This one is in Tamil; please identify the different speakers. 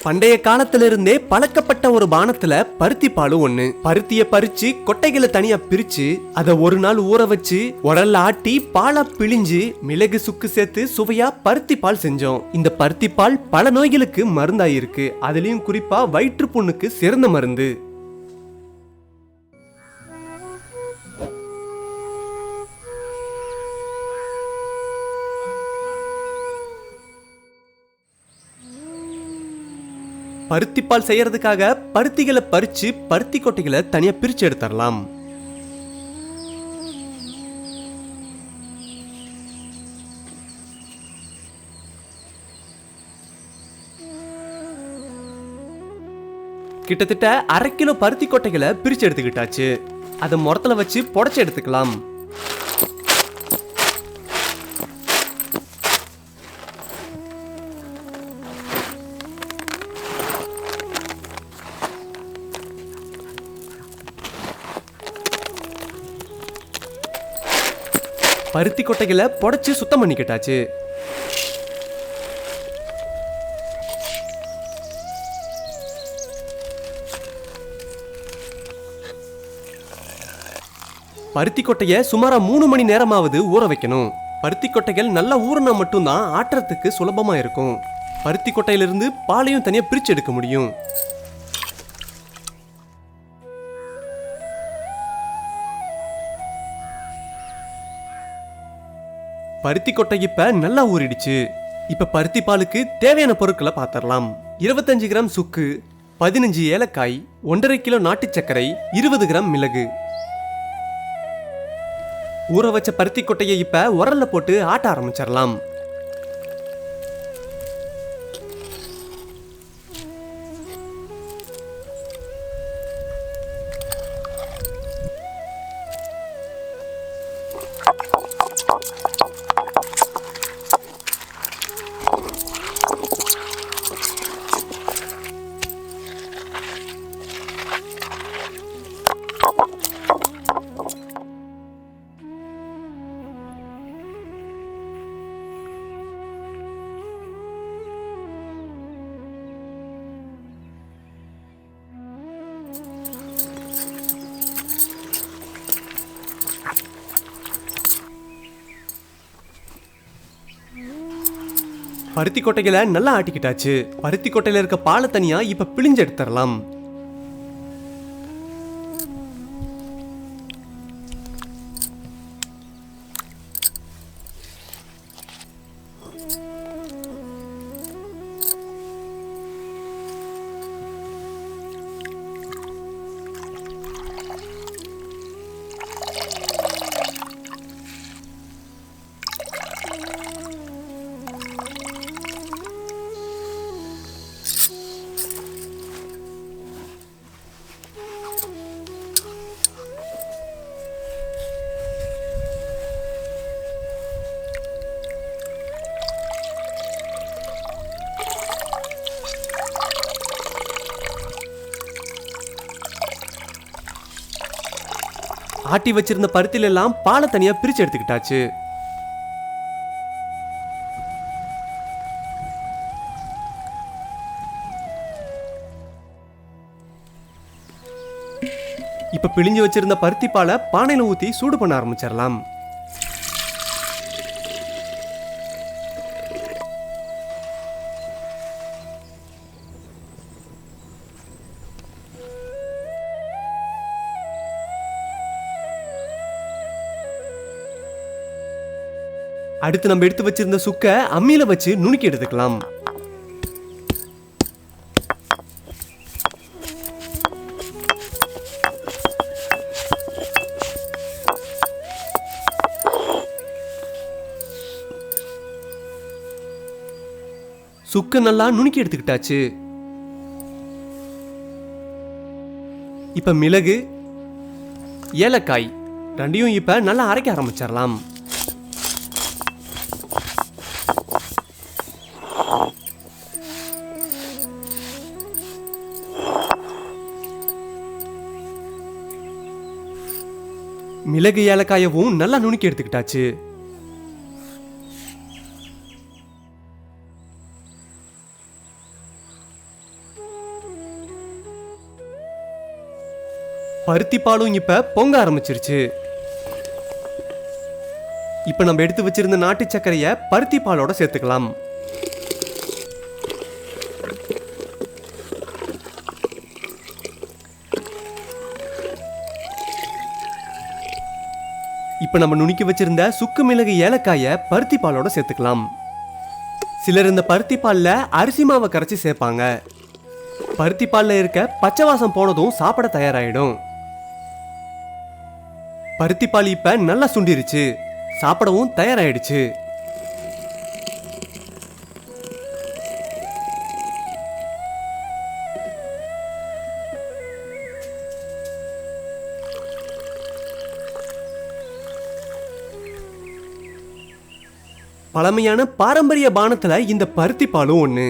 Speaker 1: பண்டைய காலத்திலிருந்தே பழக்கப்பட்ட ஒரு பானத்துல பருத்தி பாலும் ஒண்ணு. பருத்திய பறிச்சு கொட்டைகளை தனியா பிரிச்சு அத ஒரு நாள் ஊற வச்சு உரல்ல ஆட்டி பாலா பிழிஞ்சு மிளகு சுக்கு சேர்த்து சுவையா பருத்தி பால் செஞ்சோம். இந்த பருத்தி பால் பல நோய்களுக்கு மருந்தாயிருக்கு. அதுலயும் குறிப்பா வயிற்று புண்ணுக்கு சிறந்த மருந்து. பருத்தி பால் செய்யறதுக்காக பருத்திகளை பறிச்சு பருத்தி கொட்டைகளை தனியா பிரிச்சு எடுத்துடலாம். கிட்டத்தட்ட 1/2 கிலோ பருத்தி கொட்டைகளை பிரிச்சு எடுத்துக்கிட்டாச்சு. அதை முறத்துல வச்சு புடைச்சு எடுத்துக்கலாம். பருத்தி கொட்டைகளை புடைச்சு சுத்தம் பண்ணிக்கிட்டாச்சு. பருத்தி கொட்டைய சுமாரா 3 மணி நேரமாவது ஊற வைக்கணும். பருத்தி கொட்டைகள் நல்லா ஊறினா மட்டும்தான் ஆட்டுறதுக்கு சுலபமா இருக்கும். பருத்தி கொட்டையிலிருந்து பாலையும் தனியா பிரிச்சு எடுக்க முடியும். பருத்தி கொட்டை இப்ப நல்லா ஊறிடுச்சு. இப்ப பருத்தி பாலுக்கு தேவையான பொருட்களை பார்த்தரலாம். 25 கிராம் சுக்கு, 15 ஏலக்காய், 1.5 கிலோ நாட்டு சர்க்கரை, 20 கிராம் மிளகு. ஊற வச்ச பருத்தி கொட்டையை இப்ப உரல்ல போட்டு ஆட்ட ஆரம்பிச்சிடலாம். பருத்தி கொட்டைகளை நல்லா ஆட்டிக்கிட்டாச்சு. பருத்தி கொட்டையில இருக்க பாலை தனியா இப்ப பிழிஞ்சு எடுத்துடலாம். ஆட்டி வச்சிருந்த பருத்தில எல்லாம் பாலை தனியா பிரிச்சு எடுத்துக்கிட்டாச்சு. இப்ப பிழிஞ்சு வச்சிருந்த பருத்தி பாலை பானையில ஊத்தி சூடு பண்ண ஆரம்பிச்சிடலாம். அடுத்து நம்ம எடுத்து வச்சிருந்த சுக்க அம்மியில வச்சு நுணுக்கி எடுத்துக்கலாம். சுக்கு நல்லா நுணுக்கி எடுத்துக்கிட்டாச்சு. இப்ப மிளகு, ஏலக்காய் ரெண்டையும் இப்ப நல்லா அரைக்க ஆரம்பிச்சிடலாம். மிளகு ஏலக்காயவும் நல்லா நுணுக்கி எடுத்துக்கிட்டாச்சு. பருத்தி பாலும் இப்ப பொங்க ஆரம்பிச்சிருச்சு. இப்ப நம்ம எடுத்து வச்சிருந்த நாட்டு சர்க்கரைய பருத்தி பாலோட சேர்த்துக்கலாம். இப்ப நம்ம நுணுக்கி வச்சிருந்த சுக்கு மிளகு ஏலக்காய பருத்தி பாலோட சேர்த்துக்கலாம். சிலர் இந்த பருத்தி பால்ல அரிசி மாவை கரைச்சி சேர்ப்பாங்க. பருத்தி பால்ல இருக்க பச்சை வாசம் போனதும் சாப்பிட தயாராயிடும். பருத்தி பால் இப்ப நல்லா சுண்டிருச்சு, சாப்பிடவும் தயாராயிடுச்சு. பழமையான பாரம்பரிய பானத்துல இந்த பருத்தி பாலும் ஒண்ணு.